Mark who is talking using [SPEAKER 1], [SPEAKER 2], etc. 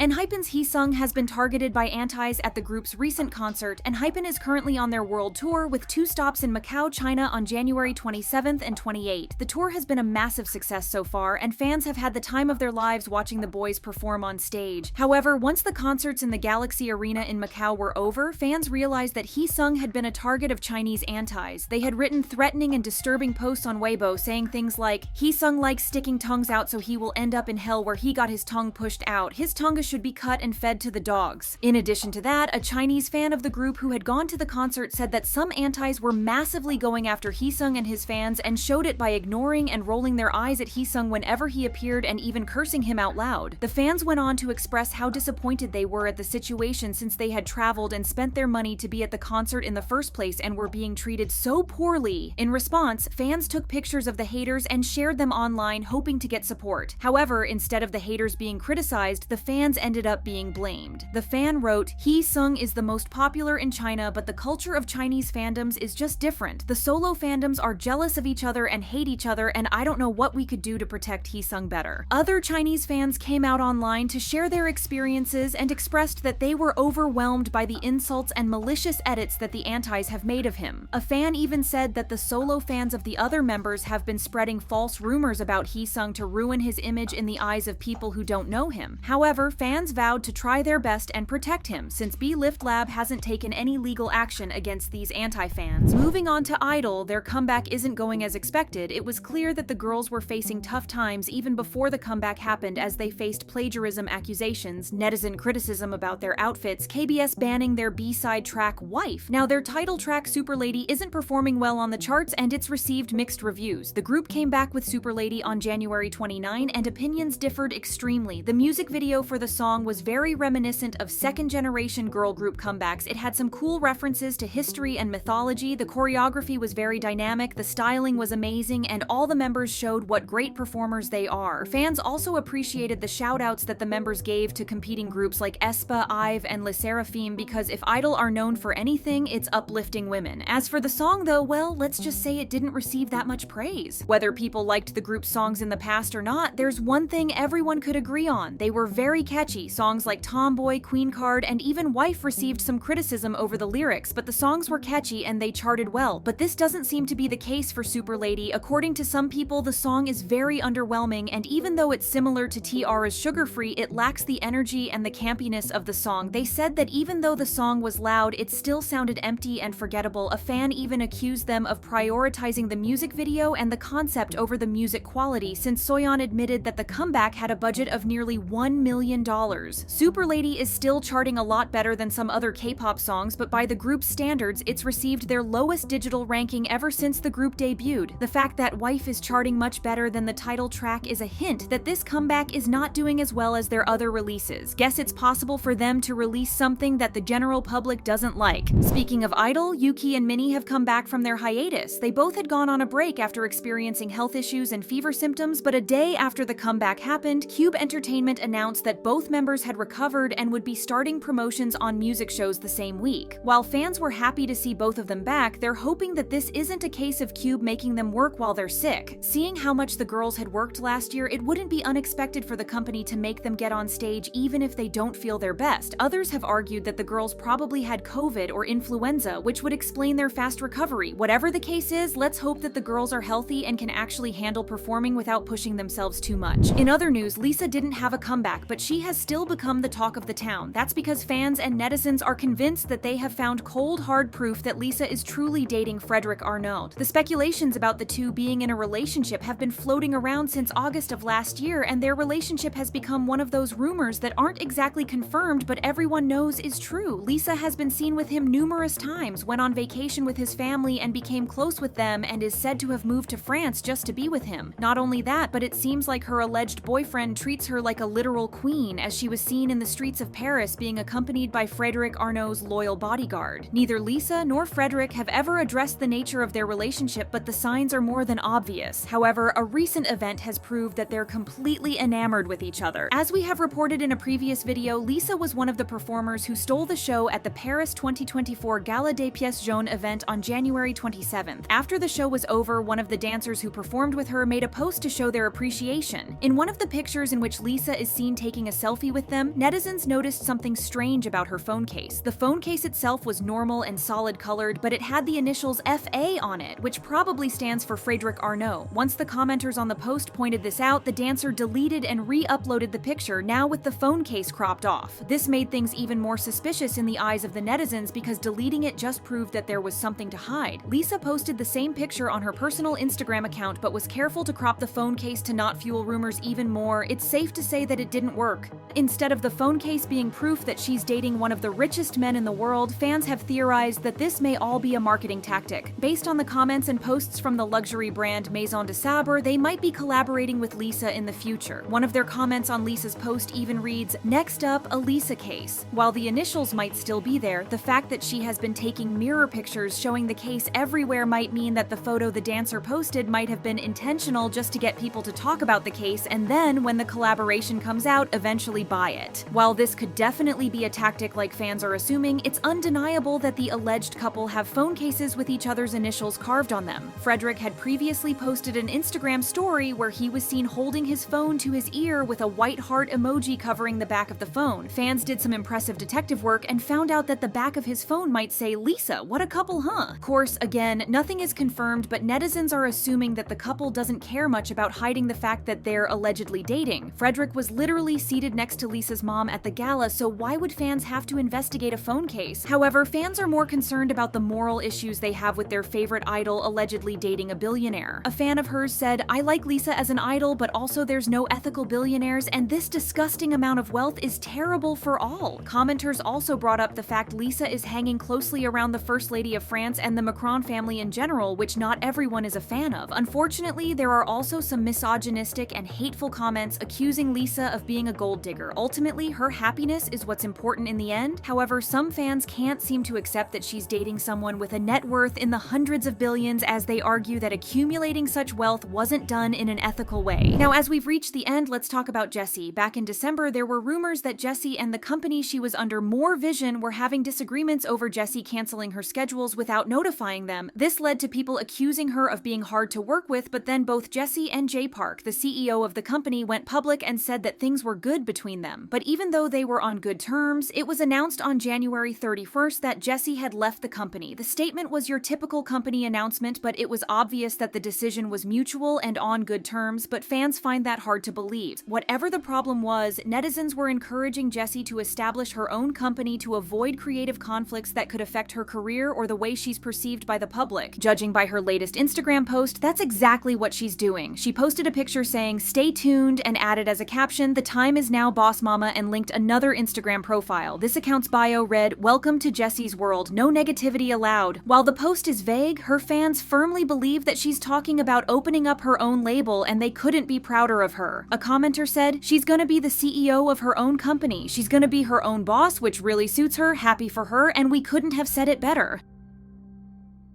[SPEAKER 1] ENHYPEN's Heung has been targeted by antis at the group's recent concert, and ENHYPEN is currently on their world tour with 2 stops in Macau, China on January 27th and 28th. The tour has been a massive success so far, and fans have had the time of their lives watching the boys perform on stage. However, once the concerts in the Galaxy Arena in Macau were over, fans realized that Heung had been a target of Chinese antis. They had written threatening and disturbing posts on Weibo saying things like, "Heung likes sticking tongues out so he will end up in hell where he got his tongue pushed out. His tongue should be cut and fed to the dogs." In addition to that, a Chinese fan of the group who had gone to the concert said that some antis were massively going after Heung and his fans and showed it by ignoring and rolling their eyes at Heung whenever he appeared and even cursing him out loud. The fans went on to express how disappointed they were at the situation since they had traveled and spent their money to be at the concert in the first place and were being treated so poorly. In response, fans took pictures of the haters and shared them online hoping to get support. However, instead of the haters being criticized, the fans ended up being blamed. The fan wrote, "Heung is the most popular in China, but the culture of Chinese fandoms is just different. The solo fandoms are jealous of each other and hate each other, and I don't know what we could do to protect Heung better." Other Chinese fans came out online to share their experiences and expressed that they were overwhelmed by the insults and malicious edits that the antis have made of him. A fan even said that the solo fans of the other members have been spreading false rumors about Heung to ruin his image in the eyes of people who don't know him. However, fans vowed to try their best and protect him, since B-Lift Lab hasn't taken any legal action against these anti-fans. Moving on to I-DLE, their comeback isn't going as expected. It was clear that the girls were facing tough times even before the comeback happened, as they faced plagiarism accusations, netizen criticism about their outfits, KBS banning their B-side track Wife. Now, their title track Super Lady isn't performing well on the charts, and it's received mixed reviews. The group came back with Super Lady on January 29, and opinions differed extremely. The music video for the song was very reminiscent of second-generation girl group comebacks. It had some cool references to history and mythology, the choreography was very dynamic, the styling was amazing, and all the members showed what great performers they are. Fans also appreciated the shout-outs that the members gave to competing groups like aespa, IVE, and Le Seraphim, because if I-DLE are known for anything, it's uplifting women. As for the song though, well, let's just say it didn't receive that much praise. Whether people liked the group's songs in the past or not, there's one thing everyone could agree on: they were very catchy. Songs like Tomboy, Queen Card, and even Wife received some criticism over the lyrics, but the songs were catchy and they charted well. But this doesn't seem to be the case for Super Lady. According to some people, the song is very underwhelming, and even though it's similar to T-Ara's Sugar Free, it lacks the energy and the campiness of the song. They said that even though the song was loud, it still sounded empty and forgettable. A fan even accused them of prioritizing the music video and the concept over the music quality, since Soyeon admitted that the comeback had a budget of nearly $1 million. Super Lady is still charting a lot better than some other K-pop songs, but by the group's standards, it's received their lowest digital ranking ever since the group debuted. The fact that Wife is charting much better than the title track is a hint that this comeback is not doing as well as their other releases. Guess it's possible for them to release something that the general public doesn't like. Speaking of I-DLE, Yuki and Mini have come back from their hiatus. They both had gone on a break after experiencing health issues and fever symptoms, but a day after the comeback happened, Cube Entertainment announced that both members had recovered and would be starting promotions on music shows the same week. While fans were happy to see both of them back, they're hoping that this isn't a case of Cube making them work while they're sick. Seeing how much the girls had worked last year, it wouldn't be unexpected for the company to make them get on stage even if they don't feel their best. Others have argued that the girls probably had COVID or influenza, which would explain their fast recovery. Whatever the case is, let's hope that the girls are healthy and can actually handle performing without pushing themselves too much. In other news, Lisa didn't have a comeback, but she has still become the talk of the town. That's because fans and netizens are convinced that they have found cold, hard proof that Lisa is truly dating Frederic Arnault. The speculations about the two being in a relationship have been floating around since August of last year, and their relationship has become one of those rumors that aren't exactly confirmed, but everyone knows is true. Lisa has been seen with him numerous times, went on vacation with his family and became close with them, and is said to have moved to France just to be with him. Not only that, but it seems like her alleged boyfriend treats her like a literal queen, as she was seen in the streets of Paris being accompanied by Frederic Arnault's loyal bodyguard. Neither Lisa nor Frederic have ever addressed the nature of their relationship, but the signs are more than obvious. However, a recent event has proved that they're completely enamored with each other. As we have reported in a previous video, Lisa was one of the performers who stole the show at the Paris 2024 Gala des Pièces Jaunes event on January 27th. After the show was over, one of the dancers who performed with her made a post to show their appreciation. In one of the pictures in which Lisa is seen taking a selfie selfie with them, netizens noticed something strange about her phone case. The phone case itself was normal and solid-colored, but it had the initials FA on it, which probably stands for Frederic Arnault. Once the commenters on the post pointed this out, the dancer deleted and re-uploaded the picture, now with the phone case cropped off. This made things even more suspicious in the eyes of the netizens because deleting it just proved that there was something to hide. Lisa posted the same picture on her personal Instagram account but was careful to crop the phone case to not fuel rumors even more. It's safe to say that it didn't work. Instead of the phone case being proof that she's dating one of the richest men in the world, fans have theorized that this may all be a marketing tactic. Based on the comments and posts from the luxury brand Maison de Sabre, they might be collaborating with Lisa in the future. One of their comments on Lisa's post even reads, "Next up, a Lisa case." While the initials might still be there, the fact that she has been taking mirror pictures showing the case everywhere might mean that the photo the dancer posted might have been intentional just to get people to talk about the case, and then, when the collaboration comes out, eventually buy it. While this could definitely be a tactic like fans are assuming, it's undeniable that the alleged couple have phone cases with each other's initials carved on them. Frederic had previously posted an Instagram story where he was seen holding his phone to his ear with a white heart emoji covering the back of the phone. Fans did some impressive detective work and found out that the back of his phone might say, "Lisa, what a couple, huh?" Of course, again, nothing is confirmed, but netizens are assuming that the couple doesn't care much about hiding the fact that they're allegedly dating. Frederic was literally seated next to Lisa's mom at the gala, so why would fans have to investigate a phone case? However, fans are more concerned about the moral issues they have with their favorite idol allegedly dating a billionaire. A fan of hers said, "I like Lisa as an idol, but also there's no ethical billionaires, and this disgusting amount of wealth is terrible for all." Commenters also brought up the fact Lisa is hanging closely around the First Lady of France and the Macron family in general, which not everyone is a fan of. Unfortunately, there are also some misogynistic and hateful comments accusing Lisa of being a gold digger. Ultimately, her happiness is what's important in the end. However, some fans can't seem to accept that she's dating someone with a net worth in the hundreds of billions, as they argue that accumulating such wealth wasn't done in an ethical way. Now, as we've reached the end, let's talk about Jessi. Back in December, there were rumors that Jessi and the company she was under, More Vision, were having disagreements over Jessi canceling her schedules without notifying them. This led to people accusing her of being hard to work with, but then both Jessi and Jay Park, the CEO of the company, went public and said that things were good between them. But even though they were on good terms, it was announced on January 31st that Jessi had left the company. The statement was your typical company announcement, but it was obvious that the decision was mutual and on good terms, but fans find that hard to believe. Whatever the problem was, netizens were encouraging Jessi to establish her own company to avoid creative conflicts that could affect her career or the way she's perceived by the public. Judging by her latest Instagram post, that's exactly what she's doing. She posted a picture saying, "Stay tuned," and added as a caption, "The time is now, boss mama," and linked another Instagram profile. This account's bio read, "Welcome to Jessi's world. No negativity allowed." While the post is vague, her fans firmly believe that she's talking about opening up her own label, and they couldn't be prouder of her. A commenter said, "She's gonna be the CEO of her own company. She's gonna be her own boss, which really suits her, happy for her, and we couldn't have said it better."